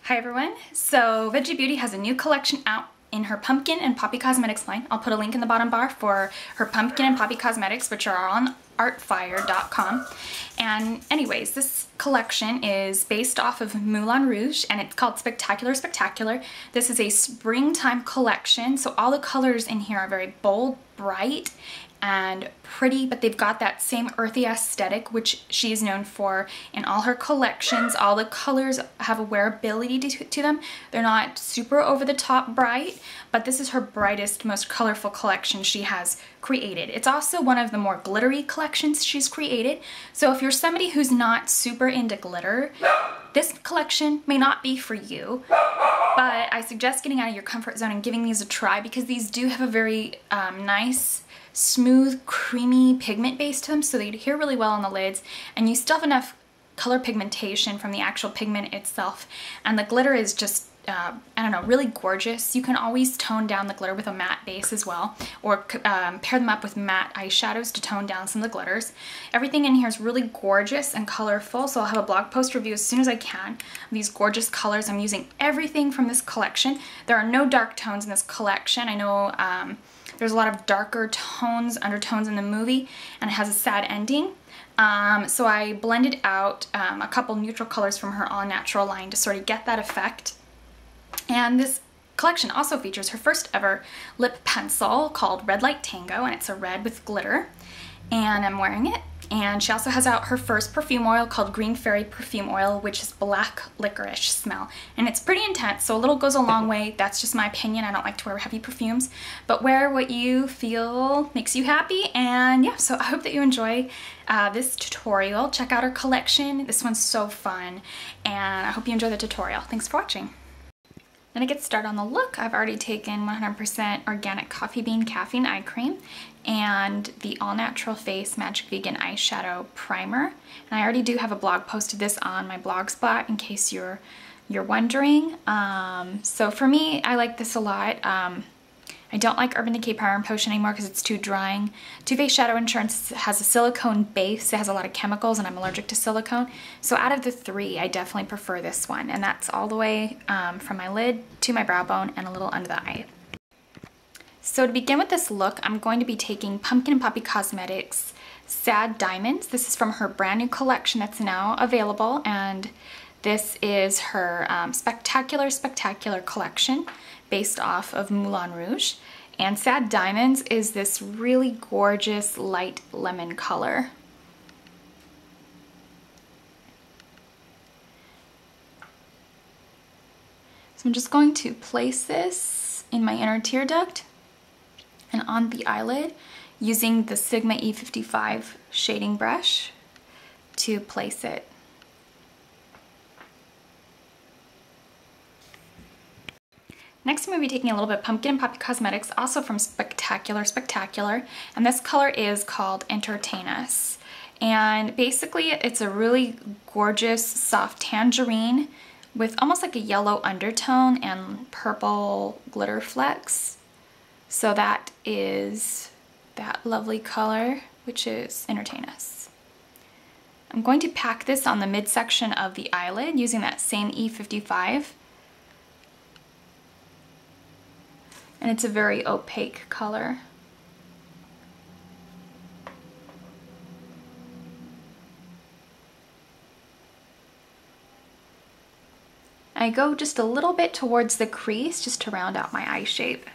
Hi everyone, so Veggie Beauty has a new collection out in her Pumpkin and Poppy Cosmetics line. I'll put a link in the bottom bar for her Pumpkin and Poppy Cosmetics, which are on artfire.com. And anyways, this collection is based off of Moulin Rouge and it's called Spectacular Spectacular. This is a springtime collection, so all the colors in here are very bold, bright, and pretty, but they've got that same earthy aesthetic which she's known for in all her collections. All the colors have a wearability to them. They're not super over the top bright, but this is her brightest, most colorful collection she has created. It's also one of the more glittery collections she's created, so if you're somebody who's not super into glitter, this collection may not be for you, but I suggest getting out of your comfort zone and giving these a try because these do have a very nice, smooth, creamy pigment base to them, so they adhere really well on the lids, and you still have enough color pigmentation from the actual pigment itself, and the glitter is just I don't know, really gorgeous. You can always tone down the glitter with a matte base as well, or pair them up with matte eyeshadows to tone down some of the glitters. Everything in here is really gorgeous and colorful, so I'll have a blog post review as soon as I can of these gorgeous colors. I'm using everything from this collection. There are no dark tones in this collection. I know there's a lot of darker tones, undertones in the movie, and it has a sad ending. So I blended out a couple neutral colors from her All Natural line to sort of get that effect. And this collection also features her first ever lip pencil called Red Light Tango, and it's a red with glitter, and I'm wearing it. And she also has out her first perfume oil called Green Fairy Perfume Oil, which is black licorice smell. And it's pretty intense, so a little goes a long way. That's just my opinion. I don't like to wear heavy perfumes, but wear what you feel makes you happy. And yeah, so I hope that you enjoy this tutorial. Check out her collection. This one's so fun, and I hope you enjoy the tutorial. Thanks for watching. Then to get started on the look, I've already taken 100% organic coffee bean caffeine eye cream and the All Natural Face Magic Vegan Eyeshadow Primer. And I already do have a blog post of this on my blog spot in case you're wondering. So for me, I like this a lot. I don't like Urban Decay Primer and Potion anymore because it's too drying. Too Faced Shadow Insurance has a silicone base. It has a lot of chemicals and I'm allergic to silicone. So out of the three, I definitely prefer this one. And that's all the way from my lid to my brow bone and a little under the eye. So to begin with this look, I'm going to be taking Pumpkin and Poppy Cosmetics Sad Diamonds. This is from her brand new collection that's now available, and this is her Spectacular Spectacular collection based off of Moulin Rouge. And Sad Diamonds is this really gorgeous light lemon color. So I'm just going to place this in my inner tear duct and on the eyelid using the Sigma E55 shading brush to place it. Next, I'm going to be taking a little bit of Pumpkin and Poppy Cosmetics, also from Spectacular Spectacular, and this color is called Entertain Us. And basically, it's a really gorgeous, soft tangerine with almost like a yellow undertone and purple glitter flecks. So that is that lovely color, which is Entertain Us. I'm going to pack this on the midsection of the eyelid using that same E55. And it's a very opaque color. I go just a little bit towards the crease just to round out my eye shape.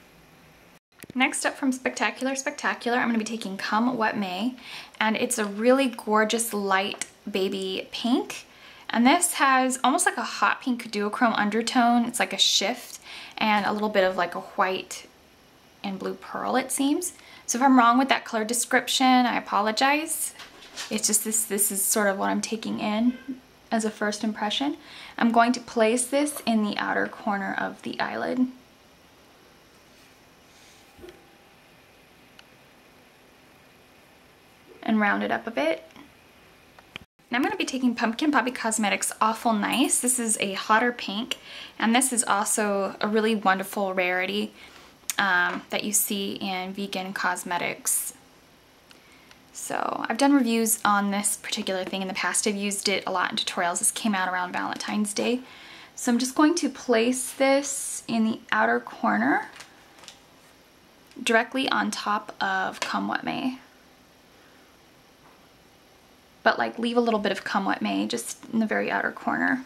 Next up from Spectacular Spectacular, I'm going to be taking Come What May, and it's a really gorgeous light baby pink. And this has almost like a hot pink duochrome undertone. It's like a shift and a little bit of like a white and blue pearl, it seems. So if I'm wrong with that color description, I apologize. It's just this is sort of what I'm taking in as a first impression. I'm going to place this in the outer corner of the eyelid. And round it up a bit. And I'm going to be taking Pumpkin Poppy Cosmetics Awful Nice. This is a hotter pink, and this is also a really wonderful rarity that you see in vegan cosmetics. So I've done reviews on this particular thing in the past. I've used it a lot in tutorials. This came out around Valentine's Day. So I'm just going to place this in the outer corner directly on top of Come What May. But like leave a little bit of Come What May just in the very outer corner.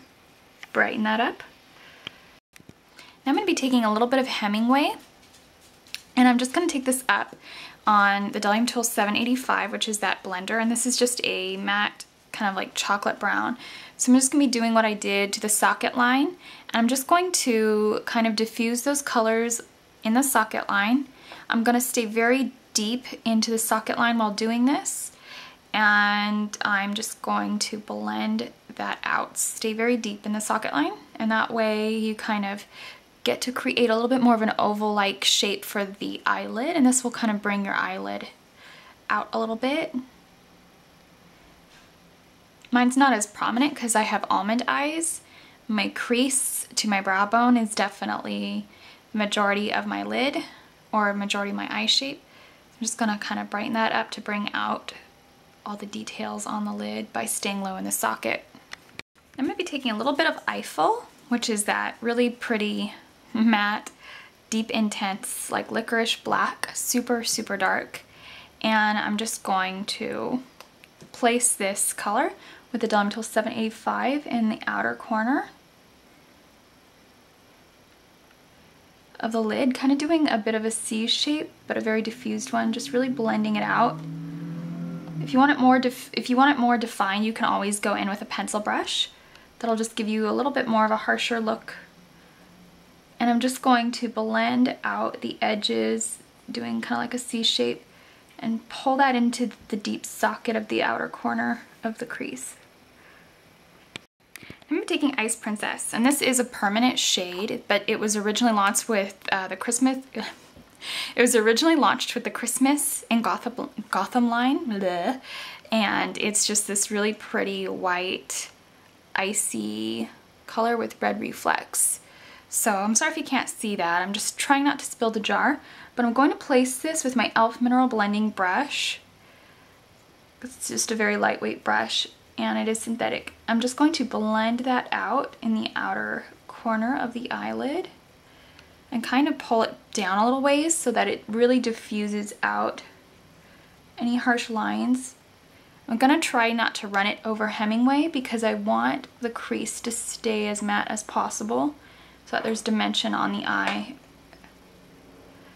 Brighten that up. Now I'm going to be taking a little bit of Hemmingway, and I'm just going to take this up on the Diluting Tool 785, which is that blender, and this is just a matte kind of like chocolate brown. So I'm just going to be doing what I did to the socket line, and I'm just going to kind of diffuse those colors in the socket line. I'm going to stay very deep into the socket line while doing this, and I'm just going to blend that out. Stay very deep in the socket line, and that way you kind of get to create a little bit more of an oval-like shape for the eyelid, and this will kind of bring your eyelid out a little bit. Mine's not as prominent because I have almond eyes. My crease to my brow bone is definitely the majority of my lid, or majority of my eye shape. I'm just gonna kind of brighten that up to bring out all the details on the lid by staying low in the socket. I'm gonna be taking a little bit of Eiffel, which is that really pretty matte, deep intense, like licorice black, super, super dark. And I'm just going to place this color with the Diluting Tool 785 in the outer corner of the lid, kind of doing a bit of a C shape, but a very diffused one, just really blending it out. If you want it more defined, you can always go in with a pencil brush. That'll just give you a little bit more of a harsher look. And I'm just going to blend out the edges, doing kind of like a C shape, and pull that into the deep socket of the outer corner of the crease. I'm taking Ice Princess, and this is a permanent shade, but it was originally launched with the Christmas. It was originally launched with the Christmas and Gotham line, bleh, and it's just this really pretty white, icy color with red reflex. So I'm sorry if you can't see that. I'm just trying not to spill the jar, but I'm going to place this with my e.l.f. Mineral Blending Brush. It's just a very lightweight brush, and it is synthetic. I'm just going to blend that out in the outer corner of the eyelid and kind of pull it down a little ways so that it really diffuses out any harsh lines. I'm gonna try not to run it over Hemmingway because I want the crease to stay as matte as possible so that there's dimension on the eye.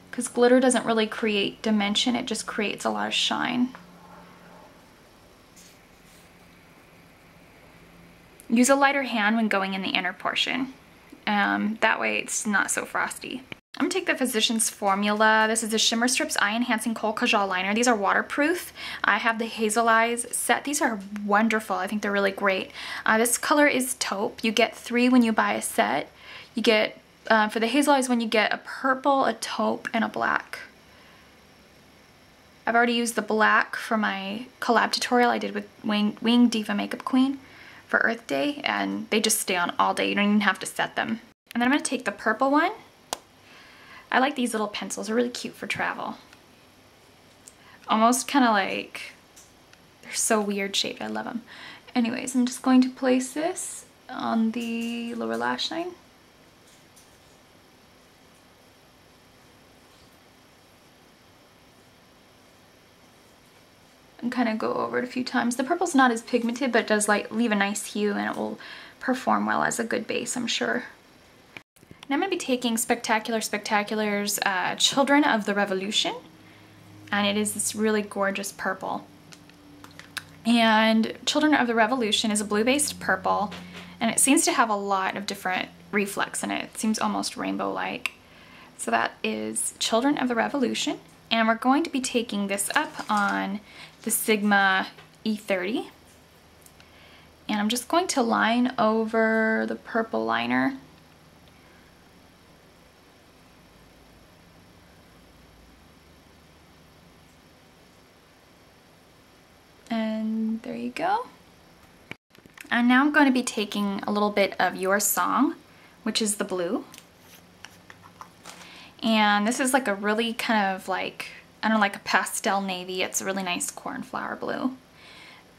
Because glitter doesn't really create dimension, it just creates a lot of shine. Use a lighter hand when going in the inner portion. That way it's not so frosty. I'm gonna take the Physicians Formula. This is the Shimmer Strips Eye Enhancing Kohl Kajal Liner. These are waterproof. I have the Hazel Eyes set. These are wonderful. I think they're really great. This color is taupe. You get 3 when you buy a set. You get, for the Hazel Eyes one, you get a purple, a taupe, and a black. I've already used the black for my collab tutorial I did with Wing Diva Makeup Queen for Earth Day, and they just stay on all day. You don't even have to set them. And then I'm gonna take the purple one. I like these little pencils, they're really cute for travel. Almost kind of like, they're so weird shaped, I love them. Anyways, I'm just going to place this on the lower lash line. And kind of go over it a few times. The purple's not as pigmented, but it does like leave a nice hue, and it will perform well as a good base, I'm sure. Now I'm going to be taking Spectacular Spectacular's Children of the Revolution, and it is this really gorgeous purple. And Children of the Revolution is a blue-based purple, and it seems to have a lot of different reflex in it. It seems almost rainbow-like. So that is Children of the Revolution, and we're going to be taking this up on the Sigma E30, and I'm just going to line over the purple liner. And there you go. And now I'm going to be taking a little bit of Your Song, which is the blue. And this is like a really kind of like, I don't know, like a pastel navy. It's a really nice cornflower blue.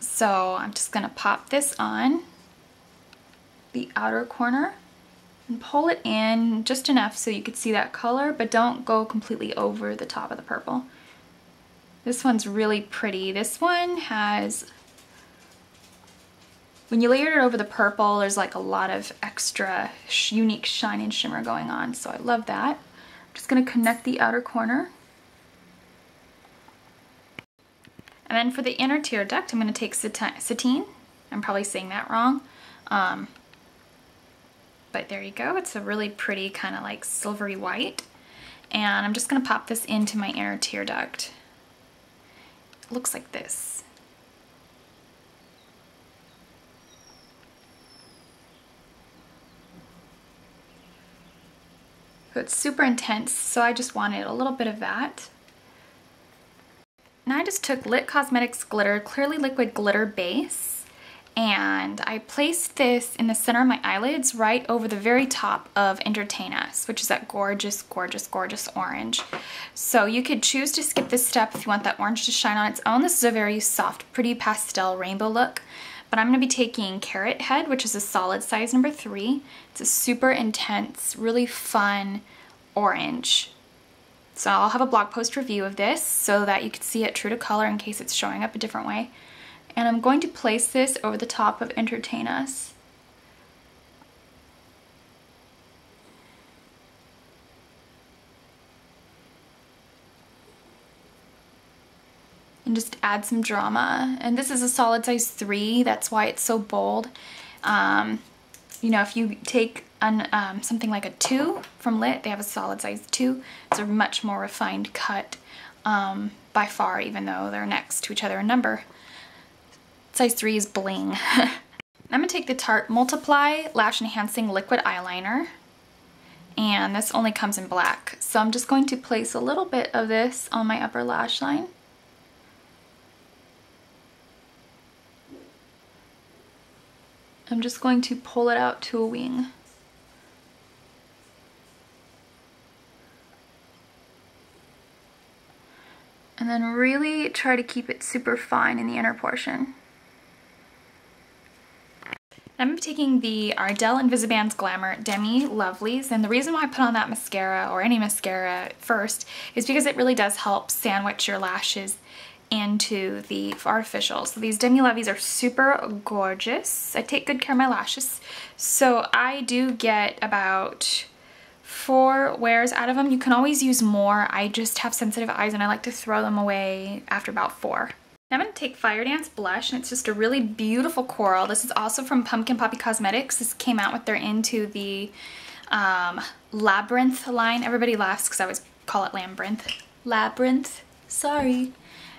So I'm just gonna pop this on the outer corner And pull it in just enough so you could see that color, but don't go completely over the top of the purple. This one's really pretty. This one has, when you layer it over the purple, there's like a lot of extra unique shine and shimmer going on, so I love that. I'm just gonna connect the outer corner. And then for the inner tear duct, I'm gonna take Satine. I'm probably saying that wrong. But there you go. It's a really pretty kind of like silvery white. And I'm just gonna pop this into my inner tear duct. It looks like this. So it's super intense, so I just wanted a little bit of that. Now I just took Lit Cosmetics Glitter, Clearly Liquid Glitter Base, and I placed this in the center of my eyelids right over the very top of Entertain Us, which is that gorgeous, gorgeous, gorgeous orange. So you could choose to skip this step if you want that orange to shine on its own. This is a very soft, pretty pastel rainbow look. But I'm going to be taking Carrot Head, which is a solid size number 3. It's a super intense, really fun orange. So I'll have a blog post review of this so that you can see it true to color in case it's showing up a different way. And I'm going to place this over the top of Entertain Us. And just add some drama. And this is a solid size 3, that's why it's so bold. You know, if you take something like a 2 from Lit, they have a solid size 2. It's a much more refined cut by far, even though they're next to each other in number. Size 3 is bling. I'm going to take the Tarte Multiply Lash Enhancing Liquid Eyeliner. And this only comes in black. So I'm just going to place a little bit of this on my upper lash line. I'm just going to pull it out to a wing. And then really try to keep it super fine in the inner portion. I'm taking the Ardell Invisiband's Glamour Demi Lovelies, and the reason why I put on that mascara, or any mascara first, is because it really does help sandwich your lashes into the artificial. So these Demi Lovelies are super gorgeous. I take good care of my lashes. So I do get about 4 wears out of them. You can always use more. I just have sensitive eyes and I like to throw them away after about 4. Now I'm going to take Fire Dance Blush, and it's just a really beautiful coral. This is also from Pumpkin&Poppy Cosmetics. This came out with their Into the Labyrinth line. Everybody laughs because I always call it Labyrinth. Labyrinth, sorry.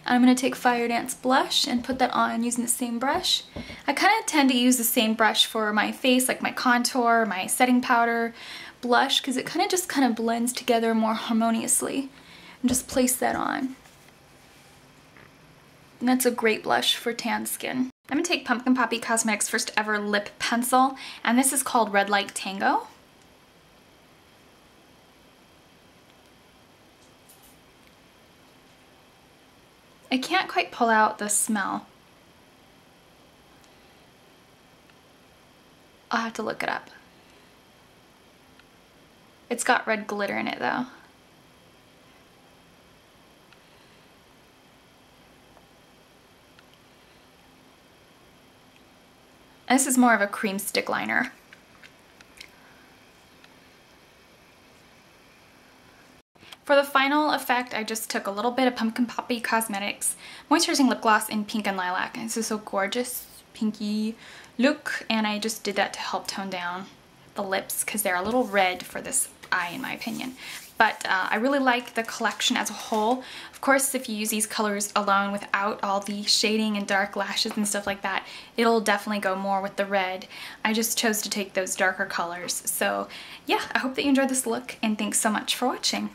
And I'm going to take Fire Dance Blush and put that on using the same brush. I kind of tend to use the same brush for my face, like my contour, my setting powder, blush, because it kind of blends together more harmoniously. And just place that on. And that's a great blush for tan skin. I'm going to take Pumpkin&Poppy Cosmetics' first ever lip pencil, and this is called Red Light Tango. I can't quite pull out the smell. I'll have to look it up. It's got red glitter in it though. This is more of a cream stick liner. For the final effect, I just took a little bit of Pumpkin&Poppy Cosmetics Moisturizing Lip Gloss in Pink and Lilac. And this is so gorgeous, pinky look, and I just did that to help tone down the lips because they're a little red for this eye in my opinion. But I really like the collection as a whole. Of course, if you use these colors alone without all the shading and dark lashes and stuff like that, it'll definitely go more with the red. I just chose to take those darker colors. So yeah, I hope that you enjoyed this look, and thanks so much for watching.